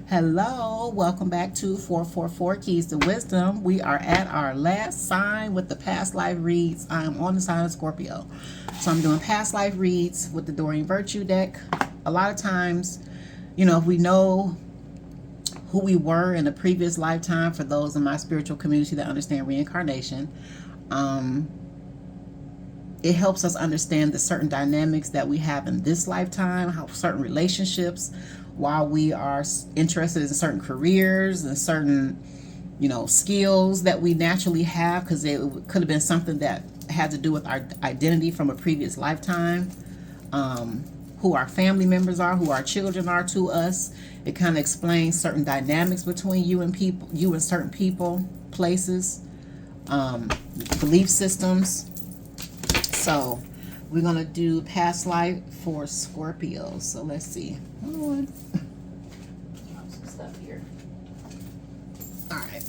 Hello, welcome back to 444 Keys to Wisdom. We are at our last sign with the past life reads. I am on the sign of Scorpio. So I'm doing past life reads with the Doreen Virtue deck. A lot of times, if we know who we were in a previous lifetime, for those in my spiritual community that understand reincarnation, it helps us understand the certain dynamics that we have in this lifetime, how certain relationships, while we are interested in certain careers and certain, skills that we naturally have, because it could have been something that had to do with our identity from a previous lifetime, who our family members are, who our children are to us. It kind of explains certain dynamics between you and certain people, places, belief systems. So we're going to do past life for Scorpio. So let's see. Hold on. Drop some stuff here. All right.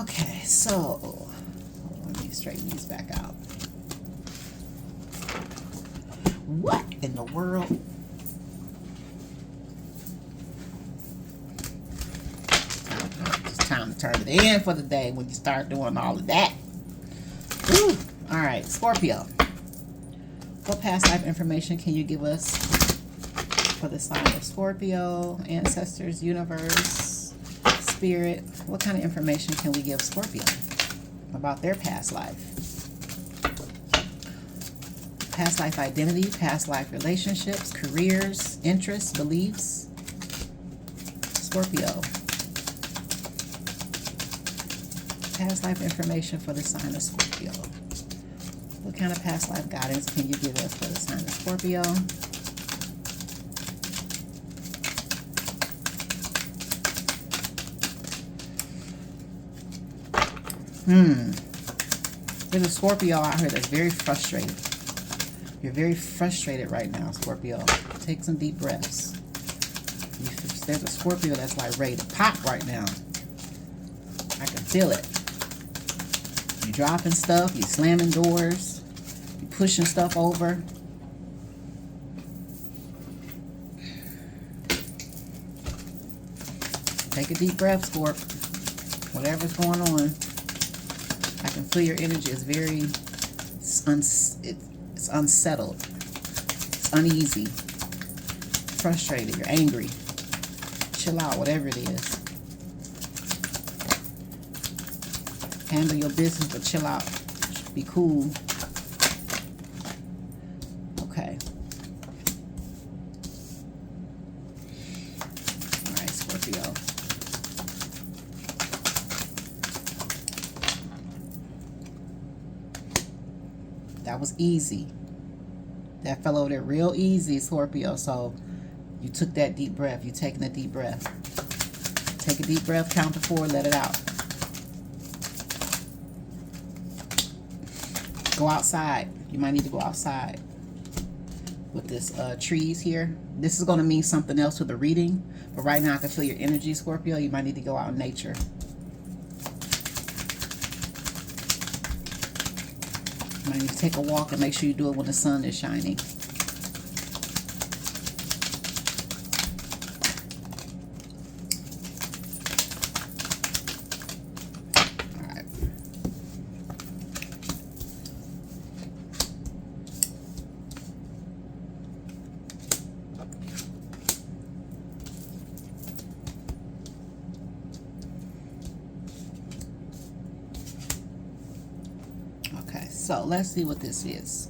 Okay, so let me straighten these back out. What in the world? It's time to turn it in for the day when you start doing all of that. Ooh. All right, Scorpio. What past life information can you give us for the sign of Scorpio? Ancestors, universe, spirit. What kind of information can we give Scorpio about their past life? Past life identity, past life relationships, careers, interests, beliefs. Scorpio. Past life information for the sign of Scorpio. What kind of past life guidance can you give us for the sign of Scorpio? There's a Scorpio out here that's very frustrated. You're very frustrated right now, Scorpio. Take some deep breaths. There's a Scorpio that's like ready to pop right now. I can feel it. You're dropping stuff, you're slamming doors, you're pushing stuff over. Take a deep breath, Scorp. Whatever's going on, I can feel your energy is very, it's unsettled, it's uneasy, frustrated, you're angry. Chill out, whatever it is. Handle your business, but chill out. Be cool. Okay. All right, Scorpio. That was easy. That fell over there real easy, Scorpio. So you took that deep breath. You're taking a deep breath. Take a deep breath, count to 4, let it out. Go outside. You might need to go outside with this trees here. This is going to mean something else to the reading, but right now I can feel your energy, Scorpio. You might need to go out in nature. You might need to take a walk and make sure you do it when the sun is shining. So let's see what this is.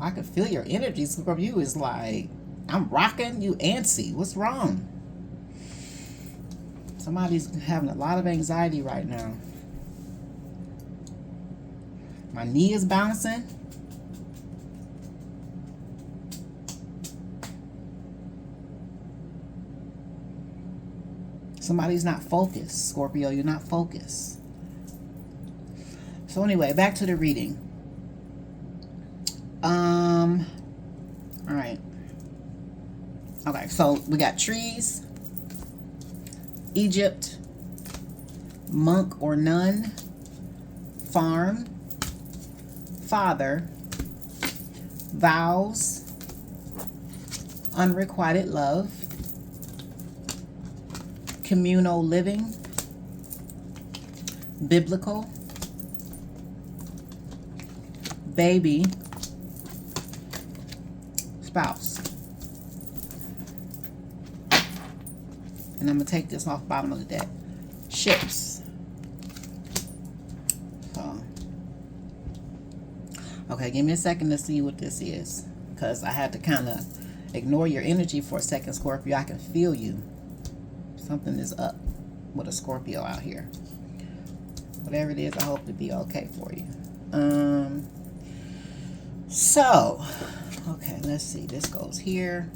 I can feel your energy. From you is like, I'm rocking, you antsy. What's wrong? Somebody's having a lot of anxiety right now. My knee is bouncing. Somebody's not focused, Scorpio. You're not focused. So anyway, back to the reading. All right. Okay, so we got trees, Egypt, monk or nun, farm, father, Vows, unrequited love, communal living, biblical, baby, spouse. And I'm going to take this off bottom of the deck. Ships. So, okay, give me a second to see what this is. Because I had to kind of ignore your energy for a second, Scorpio. I can feel you. Something is up with a Scorpio out here. Whatever it is, I hope to be okay for you. So, okay, let's see. This goes here.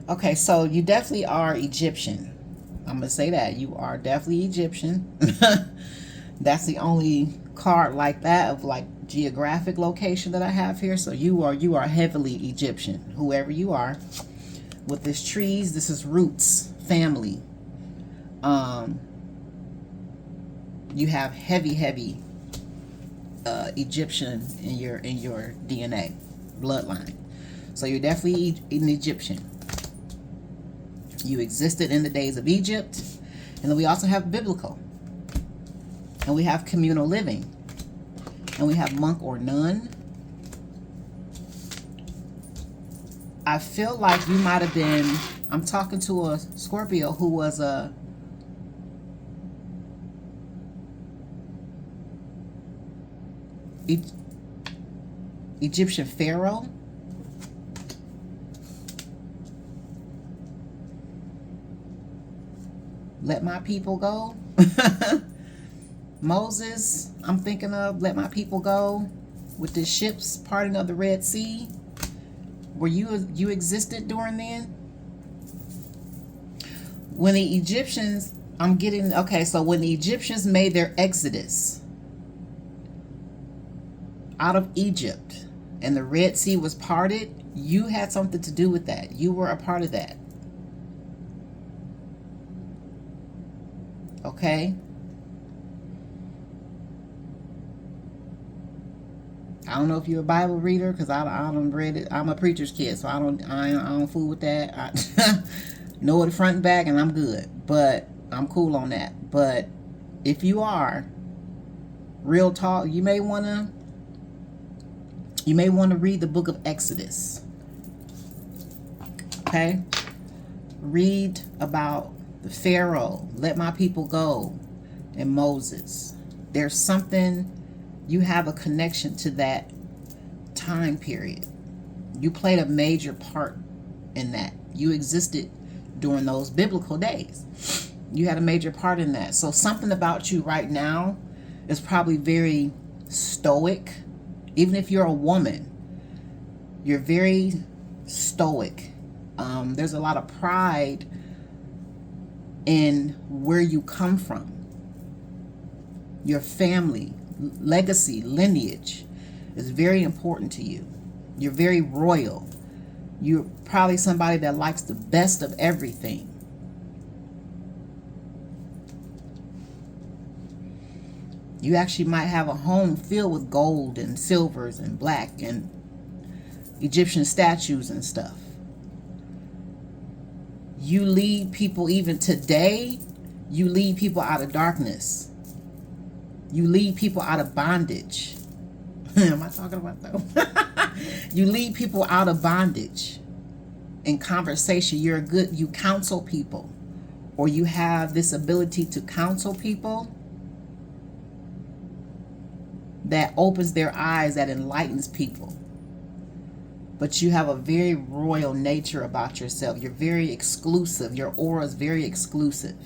Okay, so you definitely are Egyptian. I'm going to say that. You are definitely Egyptian. That's the only card like that of like geographic location that I have here. So you are heavily Egyptian, whoever you are. With this trees, this is roots, family. You have heavy Egyptian in your DNA bloodline. So you're definitely an Egyptian. You existed in the days of Egypt. And then we also have biblical. And we have communal living. And we have monk or nun. I feel like you might have been, I'm talking to a Scorpio who was a Egyptian Pharaoh. Let my people go. Moses, I'm thinking of let my people go with the ships parting of the Red Sea. Were you existed during then? When the Egyptians, I'm getting, okay, so when the Egyptians made their exodus out of Egypt and the Red Sea was parted, you had something to do with that. You were a part of that. Okay? I don't know if you're a Bible reader, because I don't read it. I'm a preacher's kid, so I don't fool with that. I know it front and back, and I'm good. But I'm cool on that. But if you are, real talk, you may want to read the book of Exodus. Okay? Read about the Pharaoh, let my people go, and Moses. There's something, you have a connection to that time period. You played a major part in that. You existed during those biblical days. You had a major part in that. So something about you right now is probably very stoic. Even if you're a woman, you're very stoic. There's a lot of pride in where you come from. Your family, legacy, lineage is very important to you. You're very royal. You're probably somebody that likes the best of everything. You actually might have a home filled with gold and silvers and black and Egyptian statues and stuff. You lead people, even today, you lead people out of darkness. You lead people out of bondage. Am I talking about that? You lead people out of bondage. In conversation, you counsel people, or you have this ability to counsel people that opens their eyes, that enlightens people. But you have a very royal nature about yourself. You're very exclusive. Your aura is very exclusive.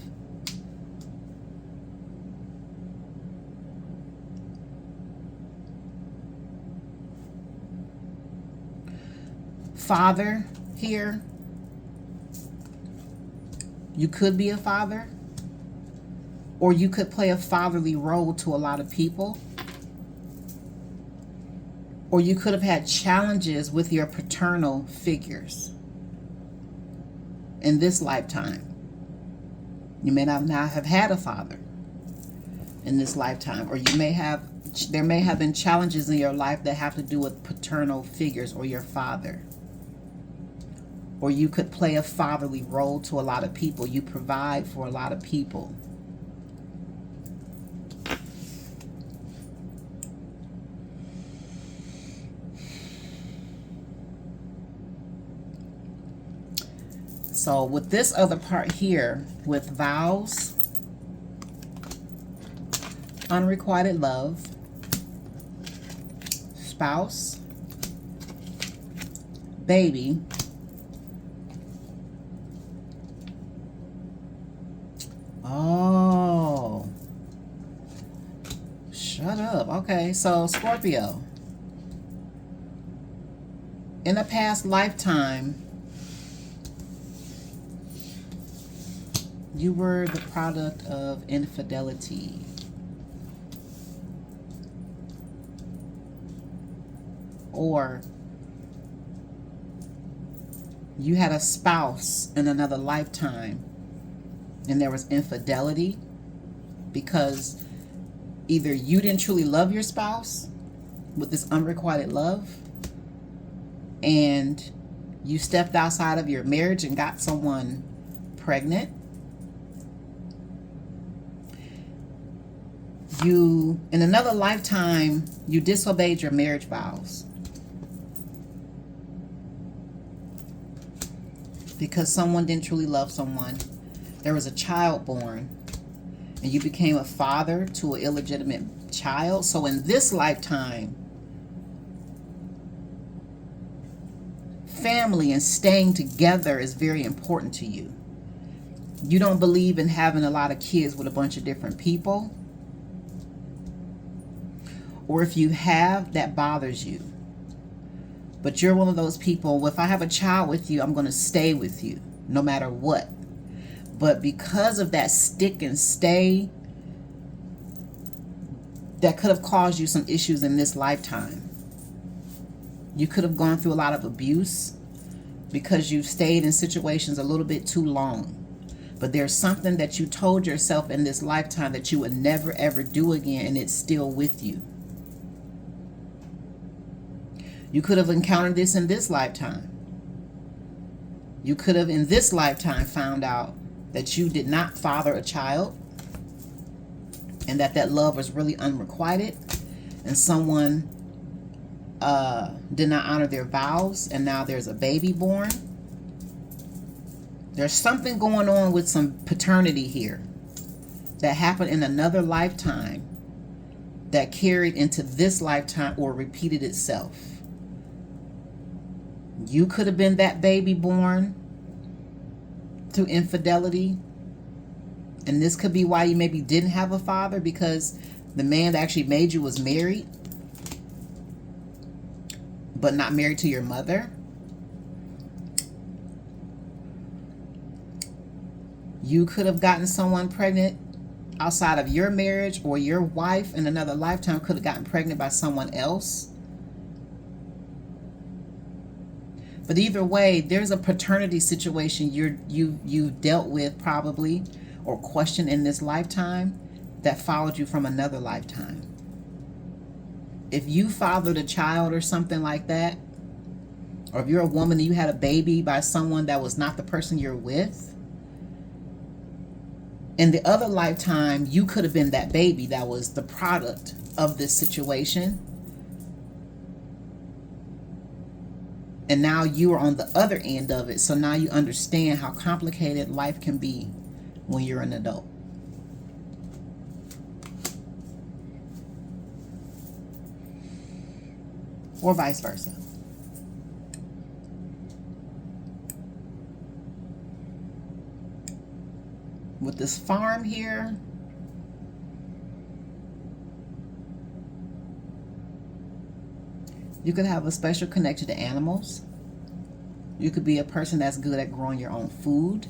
Father here. You could be a father. Or you could play a fatherly role to a lot of people. Or you could have had challenges with your paternal figures in this lifetime. You may not have had a father in this lifetime, or there may have been challenges in your life that have to do with paternal figures or your father. Or you could play a fatherly role to a lot of people. You provide for a lot of people. So with this other part here, with vows, unrequited love, spouse, baby, oh, shut up. Okay, so Scorpio, in a past lifetime, you were the product of infidelity. Or you had a spouse in another lifetime and there was infidelity because either you didn't truly love your spouse with this unrequited love and you stepped outside of your marriage and got someone pregnant. You, in another lifetime, you disobeyed your marriage vows because someone didn't truly love someone. There was a child born and you became a father to an illegitimate child. So in this lifetime, family and staying together is very important to you. You don't believe in having a lot of kids with a bunch of different people. Or if you have, that bothers you. But you're one of those people, well, if I have a child with you, I'm going to stay with you no matter what. But because of that stick and stay, that could have caused you some issues in this lifetime. You could have gone through a lot of abuse because you stayed in situations a little bit too long. But there's something that you told yourself in this lifetime that you would never ever do again, and it's still with you. You could have encountered this in this lifetime. You could have in this lifetime found out that you did not father a child and that love was really unrequited and someone did not honor their vows and now there's a baby born. There's something going on with some paternity here that happened in another lifetime that carried into this lifetime or repeated itself. You could have been that baby born through infidelity. And this could be why you maybe didn't have a father, because the man that actually made you was married, but not married to your mother. You could have gotten someone pregnant outside of your marriage, or your wife in another lifetime could have gotten pregnant by someone else. But either way, there's a paternity situation you've dealt with probably or questioned in this lifetime that followed you from another lifetime. If you fathered a child or something like that, or if you're a woman and you had a baby by someone that was not the person you're with, in the other lifetime, you could have been that baby that was the product of this situation. And now you are on the other end of it. So now you understand how complicated life can be when you're an adult. Or vice versa. With this farm here, you could have a special connection to animals. You could be a person that's good at growing your own food.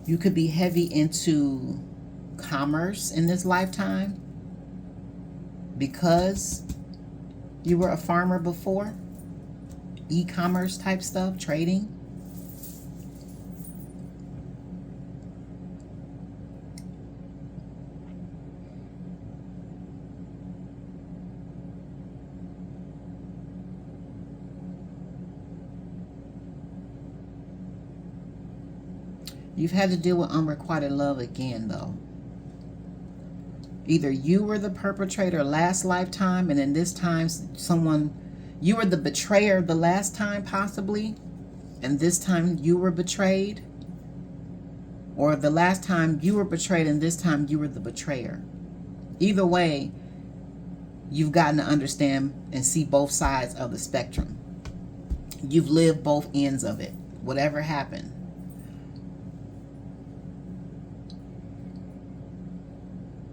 You could be heavy into commerce in this lifetime because you were a farmer before. E-commerce type stuff, trading. You've had to deal with unrequited love again, though. Either you were the perpetrator last lifetime, and then this time you were the betrayer the last time, possibly, and this time you were betrayed. Or the last time you were betrayed, and this time you were the betrayer. Either way, you've gotten to understand and see both sides of the spectrum. You've lived both ends of it, whatever happened.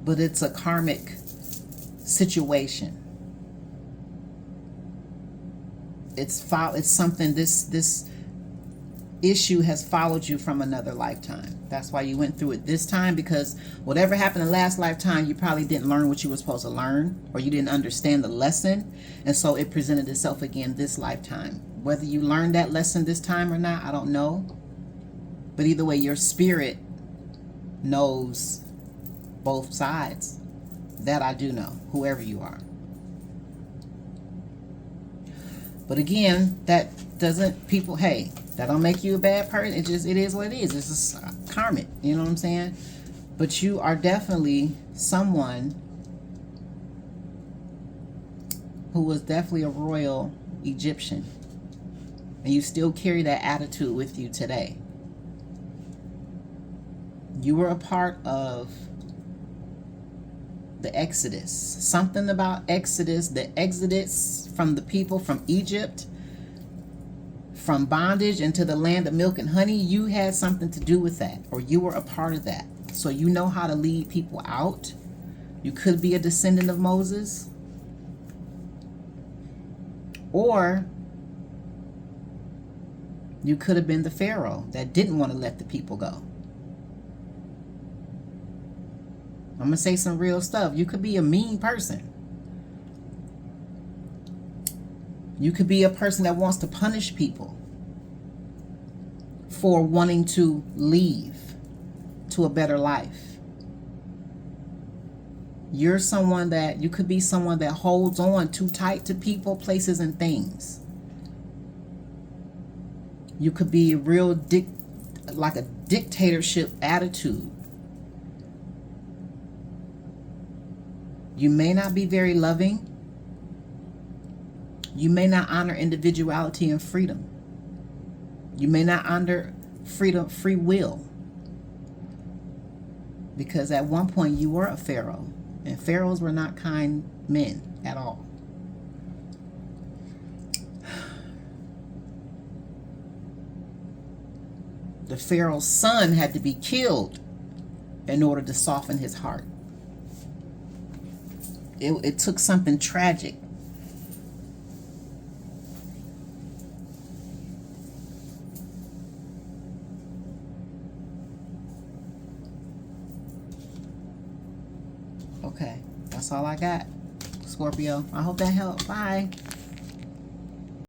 But it's a karmic situation. It's something, this issue has followed you from another lifetime. That's why you went through it this time, because whatever happened in the last lifetime, you probably didn't learn what you were supposed to learn, or you didn't understand the lesson, and so it presented itself again this lifetime. Whether you learned that lesson this time or not, I don't know. But either way, your spirit knows both sides. That I do know, whoever you are. But again, that doesn't, people, hey, that don't make you a bad person. It is what it is. It's just karmic. You know what I'm saying? But you are definitely someone who was definitely a royal Egyptian. And you still carry that attitude with you today. You were a part of the Exodus. Something about Exodus, the exodus from the people from Egypt, from bondage into the land of milk and honey. You had something to do with that, or you were a part of that. So you know how to lead people out. You could be a descendant of Moses, or you could have been the Pharaoh that didn't want to let the people go. I'm going to say some real stuff. You could be a mean person. You could be a person that wants to punish people for wanting to leave to a better life. You could be someone that holds on too tight to people, places, and things. You could be a real like a dictatorship attitude. You may not be very loving. You may not honor individuality and freedom. You may not honor free will. Because at one point you were a Pharaoh. And pharaohs were not kind men at all. The Pharaoh's son had to be killed in order to soften his heart. It took something tragic. Okay, that's all I got, Scorpio. I hope that helped. Bye.